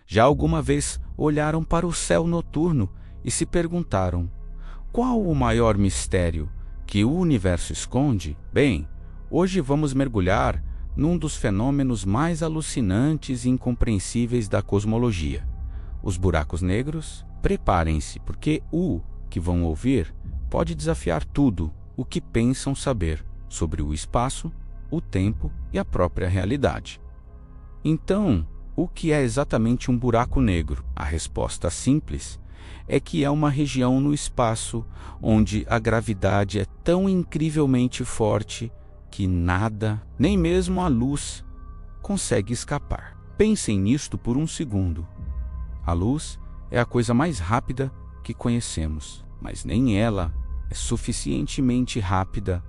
Já alguma vez olharam para o céu noturno e se perguntaram: qual o maior mistério que o universo esconde? Bem, hoje vamos mergulhar num dos fenômenos mais alucinantes e incompreensíveis da cosmologia: os buracos negros. Preparem-se, porque o que vão ouvir pode desafiar tudo o que pensam saber sobre o espaço, o tempo e a própria realidade. Então, o que é exatamente um buraco negro? A resposta simples é que é uma região no espaço onde a gravidade é tão incrivelmente forte que nada, nem mesmo a luz, consegue escapar. Pensem nisto por um segundo. A luz é a coisa mais rápida que conhecemos, mas nem ela é suficientemente rápida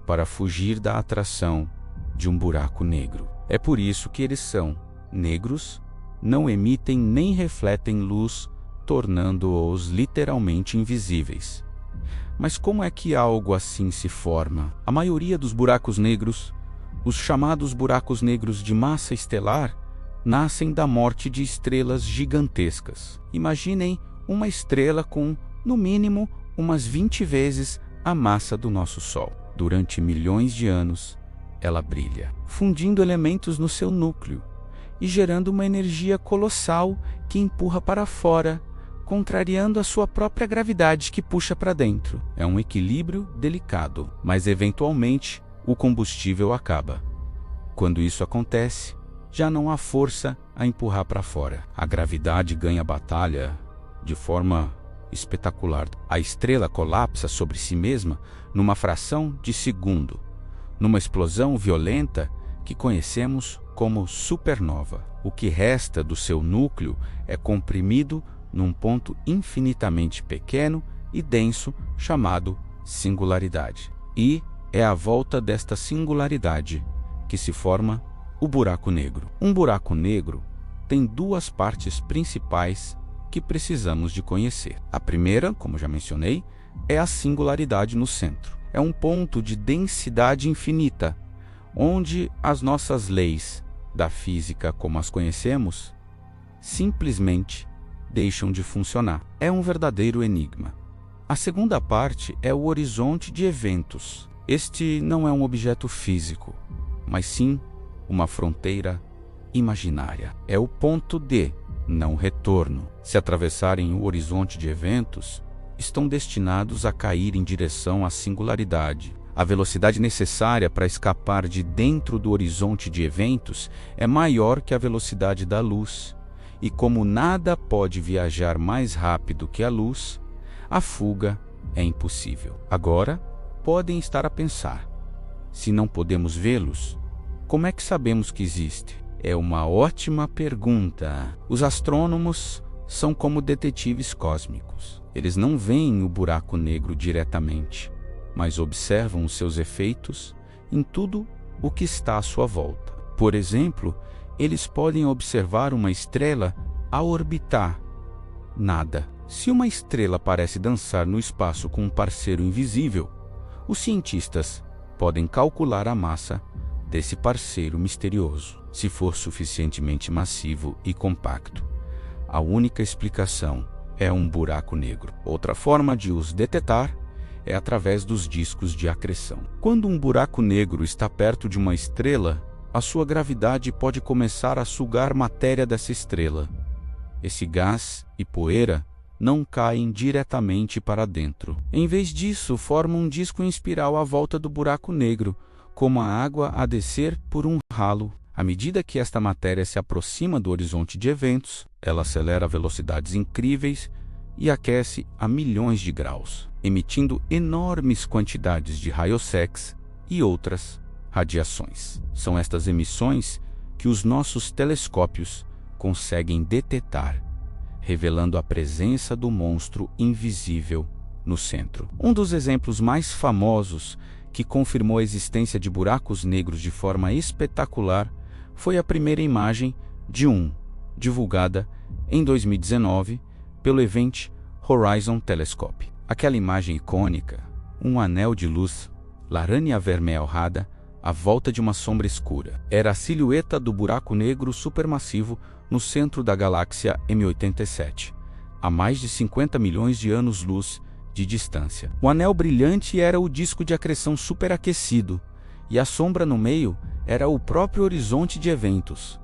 para fugir da atração de um buraco negro. É por isso que eles são negros, não emitem nem refletem luz, tornando-os literalmente invisíveis. Mas como é que algo assim se forma? A maioria dos buracos negros, os chamados buracos negros de massa estelar, nascem da morte de estrelas gigantescas. Imaginem uma estrela com, no mínimo, umas 20 vezes a massa do nosso Sol. Durante milhões de anos, ela brilha, fundindo elementos no seu núcleo e gerando uma energia colossal que empurra para fora, contrariando a sua própria gravidade que puxa para dentro. É um equilíbrio delicado, mas eventualmente o combustível acaba. Quando isso acontece, já não há força a empurrar para fora. A gravidade ganha a batalha de forma espetacular. A estrela colapsa sobre si mesma numa fração de segundo, numa explosão violenta que conhecemos como supernova. O que resta do seu núcleo é comprimido num ponto infinitamente pequeno e denso chamado singularidade. E é à volta desta singularidade que se forma o buraco negro. Um buraco negro tem duas partes principais que precisamos de conhecer. A primeira, como já mencionei, é a singularidade no centro. É um ponto de densidade infinita, onde as nossas leis da física como as conhecemos simplesmente deixam de funcionar. É um verdadeiro enigma. A segunda parte é o horizonte de eventos. Este não é um objeto físico, mas sim uma fronteira imaginária. É o ponto de não retorno. Se atravessarem o horizonte de eventos, estão destinados a cair em direção à singularidade. A velocidade necessária para escapar de dentro do horizonte de eventos é maior que a velocidade da luz. E como nada pode viajar mais rápido que a luz, a fuga é impossível. Agora, podem estar a pensar: se não podemos vê-los, como é que sabemos que existe? É uma ótima pergunta. Os astrônomos são como detetives cósmicos. Eles não veem o buraco negro diretamente, mas observam os seus efeitos em tudo o que está à sua volta. Por exemplo, eles podem observar uma estrela a orbitar. Nada. Se uma estrela parece dançar no espaço com um parceiro invisível, os cientistas podem calcular a massa desse parceiro misterioso. Se for suficientemente massivo e compacto, a única explicação é um buraco negro. Outra forma de os detetar é através dos discos de acreção. Quando um buraco negro está perto de uma estrela, a sua gravidade pode começar a sugar matéria dessa estrela. Esse gás e poeira não caem diretamente para dentro. Em vez disso, formam um disco em espiral à volta do buraco negro, como a água a descer por um ralo. À medida que esta matéria se aproxima do horizonte de eventos, ela acelera a velocidades incríveis e aquece a milhões de graus, emitindo enormes quantidades de raios-x e outras radiações. São estas emissões que os nossos telescópios conseguem detetar, revelando a presença do monstro invisível no centro. Um dos exemplos mais famosos que confirmou a existência de buracos negros de forma espetacular foi a primeira imagem de um, divulgada em 2019 pelo Event Horizon Telescope. Aquela imagem icônica, um anel de luz laranja-avermelhada à volta de uma sombra escura. Era a silhueta do buraco negro supermassivo no centro da galáxia M87, a mais de 50 milhões de anos-luz de distância. O anel brilhante era o disco de acreção superaquecido, e a sombra no meio era o próprio horizonte de eventos.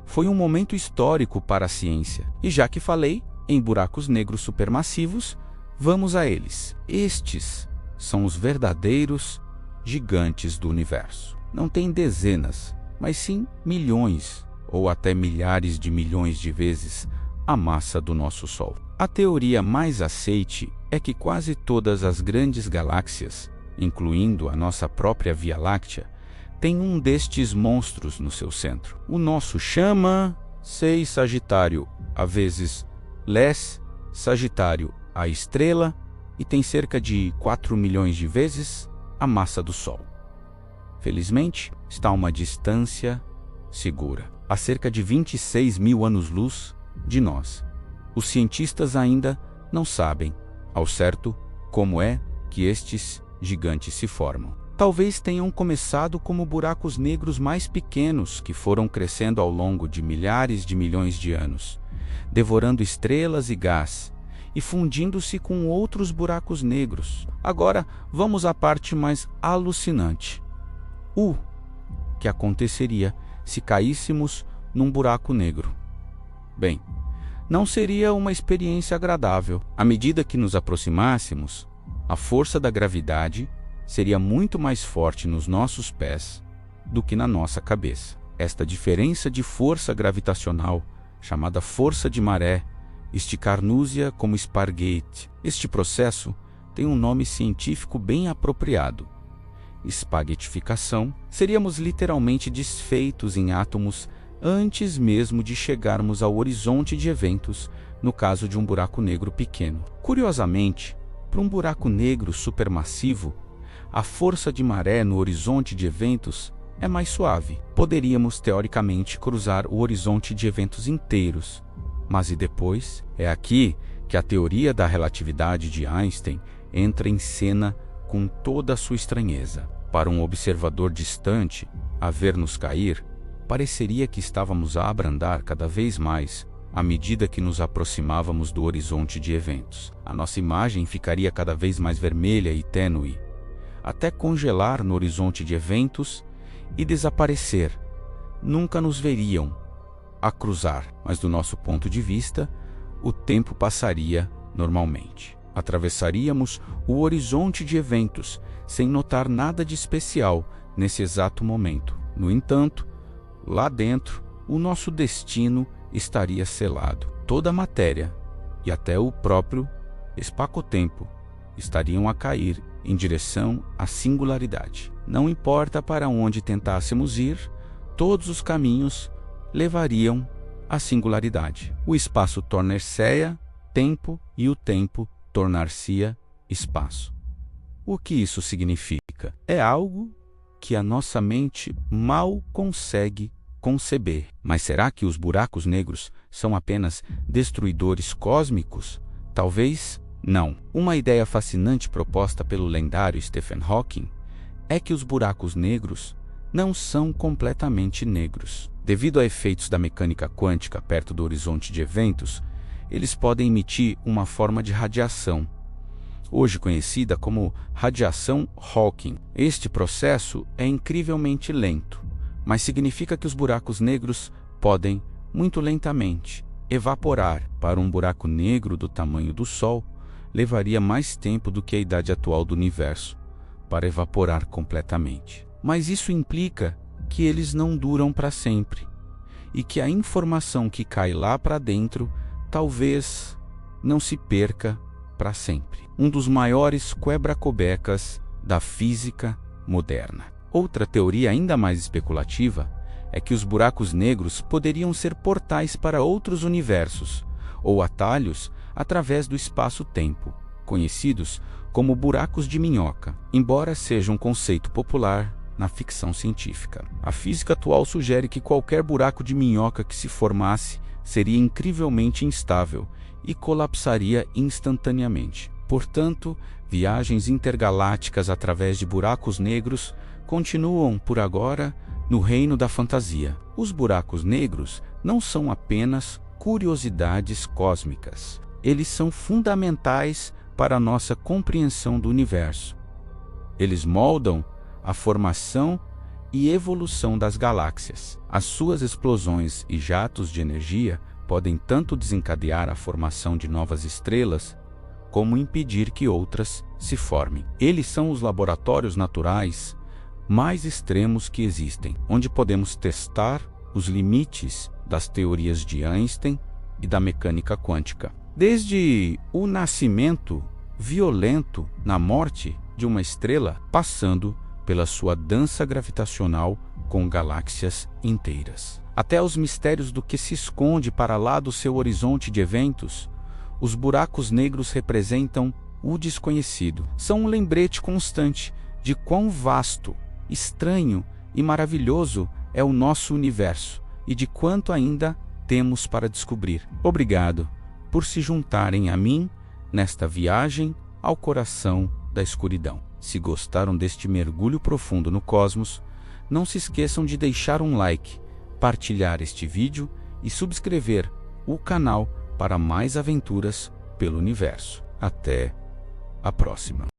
Foi um momento histórico para a ciência. E já que falei em buracos negros supermassivos, vamos a eles. Estes são os verdadeiros gigantes do universo. Não tem dezenas, mas sim milhões ou até milhares de milhões de vezes a massa do nosso Sol. A teoria mais aceite é que quase todas as grandes galáxias, incluindo a nossa própria Via Láctea, tem um destes monstros no seu centro. O nosso chama 6 Sagitário, a vezes Lés Sagitário, a estrela, e tem cerca de 4 milhões de vezes a massa do Sol. Felizmente, está a uma distância segura, a cerca de 26 mil anos-luz de nós. Os cientistas ainda não sabem, ao certo, como é que estes gigantes se formam. Talvez tenham começado como buracos negros mais pequenos que foram crescendo ao longo de milhares de milhões de anos, devorando estrelas e gás e fundindo-se com outros buracos negros. Agora, vamos à parte mais alucinante. O que aconteceria se caíssemos num buraco negro? Bem, não seria uma experiência agradável. À medida que nos aproximássemos, a força da gravidade seria muito mais forte nos nossos pés do que na nossa cabeça. Esta diferença de força gravitacional, chamada força de maré, esticar-nos-ia como esparguete. Este processo tem um nome científico bem apropriado: espaguetificação. Seríamos literalmente desfeitos em átomos antes mesmo de chegarmos ao horizonte de eventos, no caso de um buraco negro pequeno. Curiosamente, para um buraco negro supermassivo, a força de maré no horizonte de eventos é mais suave. Poderíamos, teoricamente, cruzar o horizonte de eventos inteiros. Mas e depois? É aqui que a teoria da relatividade de Einstein entra em cena com toda a sua estranheza. Para um observador distante, a ver-nos cair, pareceria que estávamos a abrandar cada vez mais à medida que nos aproximávamos do horizonte de eventos. A nossa imagem ficaria cada vez mais vermelha e tênue, até congelar no horizonte de eventos e desaparecer. Nunca nos veriam a cruzar, mas do nosso ponto de vista, o tempo passaria normalmente. Atravessaríamos o horizonte de eventos sem notar nada de especial nesse exato momento. No entanto, lá dentro, o nosso destino estaria selado. Toda a matéria e até o próprio espaço-tempo estariam a cair em direção à singularidade. Não importa para onde tentássemos ir, todos os caminhos levariam à singularidade. O espaço tornar-se-ia tempo e o tempo tornar-se-ia espaço. O que isso significa? É algo que a nossa mente mal consegue conceber. Mas será que os buracos negros são apenas destruidores cósmicos? Talvez não. Uma ideia fascinante proposta pelo lendário Stephen Hawking é que os buracos negros não são completamente negros. Devido a efeitos da mecânica quântica perto do horizonte de eventos, eles podem emitir uma forma de radiação, hoje conhecida como radiação Hawking. Este processo é incrivelmente lento, mas significa que os buracos negros podem, muito lentamente, evaporar. Para um buraco negro do tamanho do Sol, levaria mais tempo do que a idade atual do universo para evaporar completamente. Mas isso implica que eles não duram para sempre, e que a informação que cai lá para dentro talvez não se perca para sempre. Um dos maiores quebra-cobecas da física moderna. Outra teoria ainda mais especulativa é que os buracos negros poderiam ser portais para outros universos, ou atalhos através do espaço-tempo, conhecidos como buracos de minhoca, embora seja um conceito popular na ficção científica. A física atual sugere que qualquer buraco de minhoca que se formasse seria incrivelmente instável e colapsaria instantaneamente. Portanto, viagens intergalácticas através de buracos negros continuam, por agora, no reino da fantasia. Os buracos negros não são apenas curiosidades cósmicas. Eles são fundamentais para a nossa compreensão do universo. Eles moldam a formação e evolução das galáxias. As suas explosões e jatos de energia podem tanto desencadear a formação de novas estrelas, como impedir que outras se formem. Eles são os laboratórios naturais mais extremos que existem, onde podemos testar os limites das teorias de Einstein e da mecânica quântica. Desde o nascimento violento na morte de uma estrela, passando pela sua dança gravitacional com galáxias inteiras, até os mistérios do que se esconde para lá do seu horizonte de eventos, os buracos negros representam o desconhecido. São um lembrete constante de quão vasto, estranho e maravilhoso é o nosso universo e de quanto ainda temos para descobrir. Obrigado por se juntarem a mim nesta viagem ao coração da escuridão. Se gostaram deste mergulho profundo no cosmos, não se esqueçam de deixar um like, partilhar este vídeo e subscrever o canal para mais aventuras pelo universo. Até a próxima.